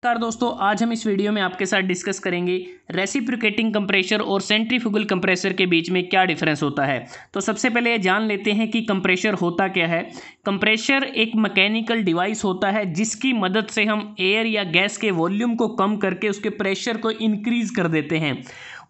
नमस्कार दोस्तों, आज हम इस वीडियो में आपके साथ डिस्कस करेंगे रेसिप्रोकेटिंग कंप्रेशर और सेंट्रीफ्यूगल कंप्रेसर के बीच में क्या डिफरेंस होता है। तो सबसे पहले ये जान लेते हैं कि कंप्रेशर होता क्या है। कंप्रेशर एक मैकेनिकल डिवाइस होता है जिसकी मदद से हम एयर या गैस के वॉल्यूम को कम करके उसके प्रेशर को इंक्रीज कर देते हैं।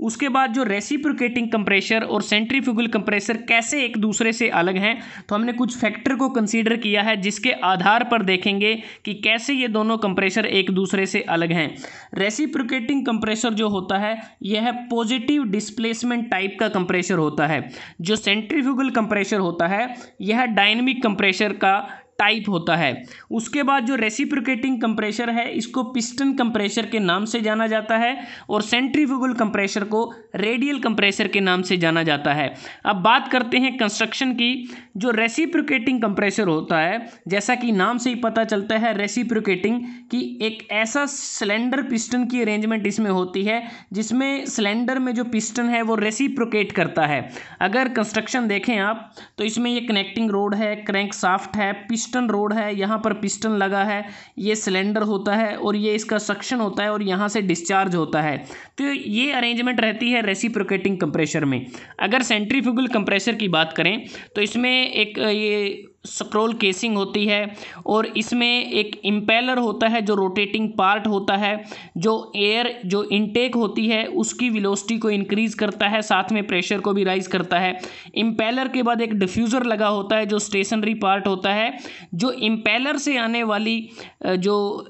उसके बाद जो रेसिप्रोकेटिंग कंप्रेशर और सेंट्रीफ्यूगल कंप्रेसर कैसे एक दूसरे से अलग हैं, तो हमने कुछ फैक्टर को कंसीडर किया है जिसके आधार पर देखेंगे कि कैसे ये दोनों कंप्रेसर एक दूसरे से अलग हैं। रेसिप्रोकेटिंग कंप्रेसर जो होता है यह पॉजिटिव डिस्प्लेसमेंट टाइप का कंप्रेसर होता है। जो सेंट्रीफ्यूगल कंप्रेसर होता है यह डायनेमिक कंप्रेसर का टाइप होता है। उसके बाद जो रेसिप्रोकेटिंग कंप्रेसर है इसको पिस्टन कंप्रेसर के नाम से जाना जाता है और सेंट्रीफ्यूगल कंप्रेसर को रेडियल कंप्रेसर के नाम से जाना जाता है। अब बात करते हैं कंस्ट्रक्शन की। जो रेसिप्रोकेटिंग कंप्रेसर होता है, जैसा कि नाम से ही पता चलता है रेसिप्रोकेटिंग, कि एक ऐसा सिलेंडर पिस्टन की अरेंजमेंट इसमें होती है जिसमें सिलेंडर में जो पिस्टन है वो रेसिप्रोकेट करता है। अगर कंस्ट्रक्शन देखें आप तो इसमें ये कनेक्टिंग रोड है, क्रैंक साफ्ट है, पिस्टन रोड है, यहाँ पर पिस्टन लगा है, ये सिलेंडर होता है और ये इसका सक्शन होता है और यहाँ से डिस्चार्ज होता है। तो ये अरेंजमेंट रहती है रेसिप्रोकेटिंग कंप्रेसर में। अगर सेंट्रीफ्यूगल कंप्रेसर की बात करें तो इसमें एक ये स्क्रॉल केसिंग होती है और इसमें एक इम्पेलर होता है जो रोटेटिंग पार्ट होता है, जो एयर जो इनटेक होती है उसकी वेलोसिटी को इंक्रीज करता है, साथ में प्रेशर को भी राइज करता है। इम्पेलर के बाद एक डिफ्यूज़र लगा होता है जो स्टेशनरी पार्ट होता है, जो इम्पेलर से आने वाली जो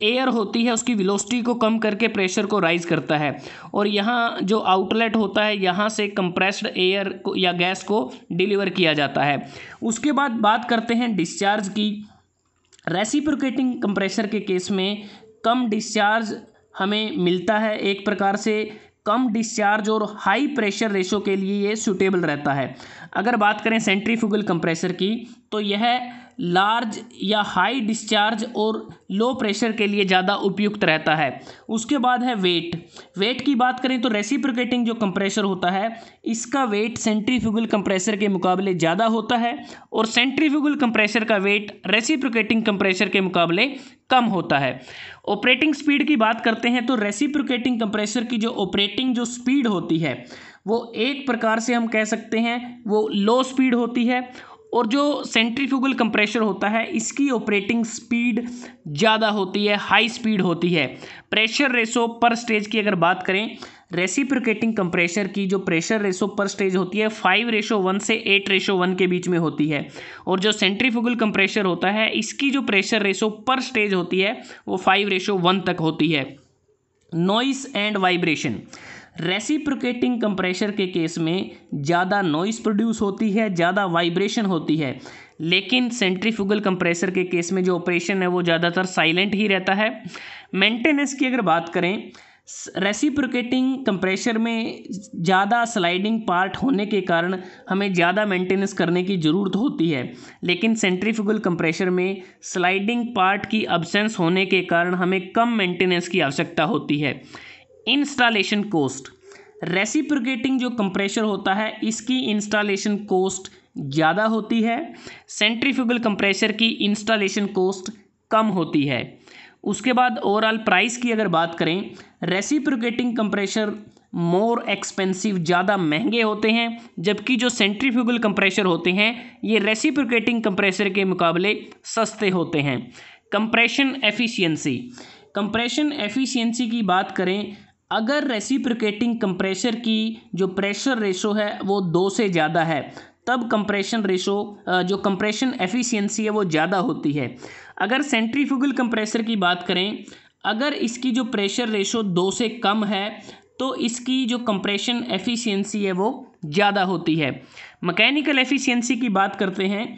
एयर होती है उसकी वेलोसिटी को कम करके प्रेशर को राइज करता है। और यहाँ जो आउटलेट होता है यहाँ से कंप्रेस्ड एयर को या गैस को डिलीवर किया जाता है। उसके बाद बात करते हैं डिस्चार्ज की। रेसिप्रोकेटिंग कंप्रेसर के केस में कम डिस्चार्ज हमें मिलता है। एक प्रकार से कम डिस्चार्ज और हाई प्रेशर रेशो के लिए ये सूटेबल रहता है। अगर बात करें सेंट्रीफ्यूगल कंप्रेसर की तो यह लार्ज या हाई डिस्चार्ज और लो प्रेशर के लिए ज़्यादा उपयुक्त रहता है। उसके बाद है वेट की बात करें तो रेसिप्रोकेटिंग जो कंप्रेसर होता है इसका वेट सेंट्रीफ्यूगल कंप्रेसर के मुकाबले ज़्यादा होता है और सेंट्रीफ्यूगल कंप्रेसर का वेट रेसिप्रोकेटिंग कंप्रेसर के मुकाबले कम होता है। ऑपरेटिंग स्पीड की बात करते हैं तो रेसिप्रोकेटिंग कंप्रेसर की जो ऑपरेटिंग जो स्पीड होती है वो एक प्रकार से हम कह सकते हैं वो लो स्पीड होती है, और जो सेंट्रीफ्यूगल कंप्रेसर होता है इसकी ऑपरेटिंग स्पीड ज़्यादा होती है, हाई स्पीड होती है। प्रेशर रेशो पर स्टेज की अगर बात करें, रेसिप्रोकेटिंग कंप्रेसर की जो प्रेशर रेशो पर स्टेज होती है 5:1 से 8:1 के बीच में होती है, और जो सेंट्रीफ्यूगल कंप्रेसर होता है इसकी जो प्रेशर रेशो पर स्टेज होती है वो 5:1 तक होती है। Noise and vibration, reciprocating compressor के केस में ज़्यादा नॉइस प्रोड्यूस होती है, ज़्यादा वाइब्रेशन होती है, लेकिन सेंट्रीफ्यूगल कंप्रेसर के केस में जो ऑपरेशन है वो ज़्यादातर साइलेंट ही रहता है। मेंटेनेंस की अगर बात करें, रेसिप्रोकेटिंग कंप्रेसर में ज़्यादा स्लाइडिंग पार्ट होने के कारण हमें ज़्यादा मेंटेनेंस करने की ज़रूरत होती है, लेकिन सेंट्रीफ्यूगल कंप्रेसर में स्लाइडिंग पार्ट की अब्सेंस होने के कारण हमें कम मेंटेनेंस की आवश्यकता होती है। इंस्टॉलेशन कॉस्ट, रेसिप्रोकेटिंग जो कंप्रेसर होता है इसकी इंस्टॉलेशन कॉस्ट ज़्यादा होती है, सेंट्रीफ्यूगल कंप्रेसर की इंस्टॉलेशन कॉस्ट कम होती है। उसके बाद ओवरऑल प्राइस की अगर बात करें, रेसिप्रोकेटिंग कंप्रेसर मोर एक्सपेंसिव, ज़्यादा महंगे होते हैं, जबकि जो सेंट्रीफ्यूगल कंप्रेसर होते हैं ये रेसिप्रोकेटिंग कंप्रेसर के मुकाबले सस्ते होते हैं। कंप्रेशन एफिशिएंसी की बात करें, अगर रेसिप्रोकेटिंग कंप्रेसर की जो प्रेशर रेशो है वो 2 से ज़्यादा है तब कंप्रेशन रेशो जो कंप्रेशन एफिशिएंसी है वो ज़्यादा होती है। अगर सेंट्रीफ्यूगल कंप्रेसर की बात करें, अगर इसकी जो प्रेशर रेशो 2 से कम है तो इसकी जो कंप्रेशन एफिशिएंसी है वो ज़्यादा होती है। मैकेनिकल एफिशिएंसी की बात करते हैं,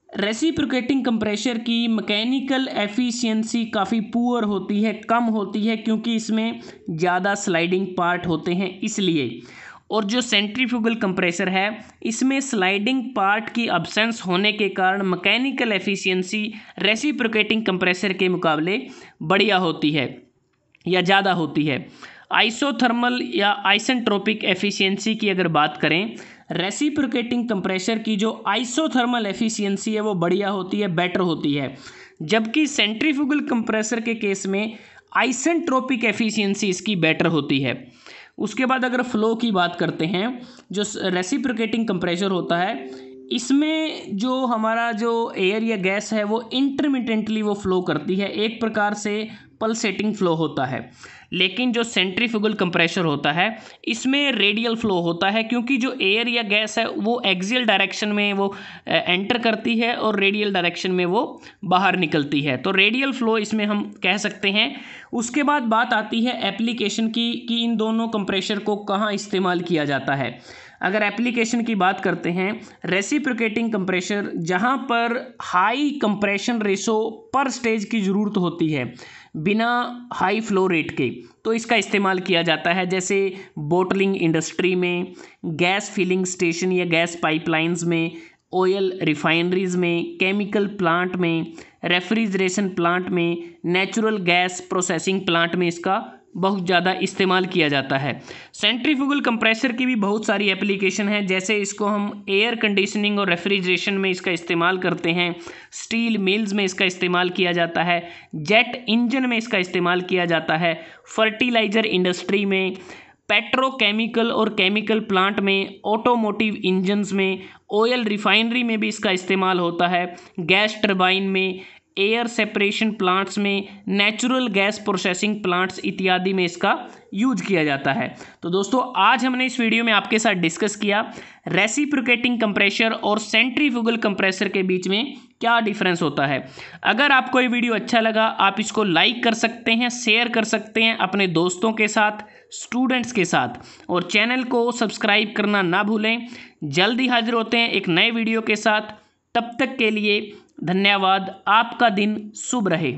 रेसिप्रोकेटिंग कंप्रेसर की मैकेनिकल एफिशिएंसी काफ़ी पुअर होती है, कम होती है, क्योंकि इसमें ज़्यादा स्लाइडिंग पार्ट होते हैं इसलिए। और जो सेंट्रीफ्यूगल कंप्रेसर है इसमें स्लाइडिंग पार्ट की अब्सेंस होने के कारण मैकेनिकल एफिशिएंसी रेसिप्रोकेटिंग कंप्रेसर के मुकाबले बढ़िया होती है या ज़्यादा होती है। आइसोथर्मल या आइसेंट्रोपिक एफिशिएंसी की अगर बात करें, रेसिप्रोकेटिंग कंप्रेसर की जो आइसोथर्मल एफिशिएंसी है वो बढ़िया होती है, बेटर होती है, जबकि सेंट्रीफ्यूगल कंप्रेसर के केस में आइसेंट्रोपिक एफिशिएंसी इसकी बेटर होती है। उसके बाद अगर फ्लो की बात करते हैं, जो रेसिप्रोकेटिंग कंप्रेसर होता है इसमें जो हमारा जो एयर या गैस है वो इंटरमिटेंटली वो फ्लो करती है, एक प्रकार से पल्सेटिंग फ्लो होता है। लेकिन जो सेंट्रीफ्यूगल कंप्रेसर होता है इसमें रेडियल फ्लो होता है, क्योंकि जो एयर या गैस है वो एक्सियल डायरेक्शन में वो एंटर करती है और रेडियल डायरेक्शन में वो बाहर निकलती है, तो रेडियल फ्लो इसमें हम कह सकते हैं। उसके बाद बात आती है एप्लीकेशन की कि इन दोनों कंप्रेसर को कहाँ इस्तेमाल किया जाता है। अगर एप्लीकेशन की बात करते हैं, रेसिप्रोकेटिंग कंप्रेसर जहाँ पर हाई कंप्रेशन रेशो पर स्टेज की ज़रूरत होती है बिना हाई फ्लो रेट के, तो इसका इस्तेमाल किया जाता है। जैसे बोटलिंग इंडस्ट्री में, गैस फिलिंग स्टेशन या गैस पाइपलाइंस में, ऑयल रिफाइनरीज़ में, केमिकल प्लांट में, रेफ्रिजरेशन प्लांट में, नेचुरल गैस प्रोसेसिंग प्लांट में इसका बहुत ज़्यादा इस्तेमाल किया जाता है। सेंट्रीफ्यूगल कंप्रेसर की भी बहुत सारी एप्लीकेशन है, जैसे इसको हम एयर कंडीशनिंग और रेफ्रिजरेशन में इसका इस्तेमाल करते हैं, स्टील मिल्स में इसका इस्तेमाल किया जाता है, जेट इंजन में इसका इस्तेमाल किया जाता है, फर्टिलाइज़र इंडस्ट्री में, पेट्रोकेमिकल और केमिकल प्लांट में, ऑटोमोटिव इंजन्स में, ऑयल रिफाइनरी में भी इसका इस्तेमाल होता है, गैस टरबाइन में, एयर सेपरेशन प्लांट्स में, नेचुरल गैस प्रोसेसिंग प्लांट्स इत्यादि में इसका यूज किया जाता है। तो दोस्तों आज हमने इस वीडियो में आपके साथ डिस्कस किया रेसिप्रोकेटिंग कंप्रेसर और सेंट्रीफ्यूगल कंप्रेसर के बीच में क्या डिफरेंस होता है। अगर आपको ये वीडियो अच्छा लगा आप इसको लाइक कर सकते हैं, शेयर कर सकते हैं अपने दोस्तों के साथ, स्टूडेंट्स के साथ, और चैनल को सब्सक्राइब करना ना भूलें। जल्दी हाजिर होते हैं एक नए वीडियो के साथ, तब तक के लिए धन्यवाद। आपका दिन शुभ रहे।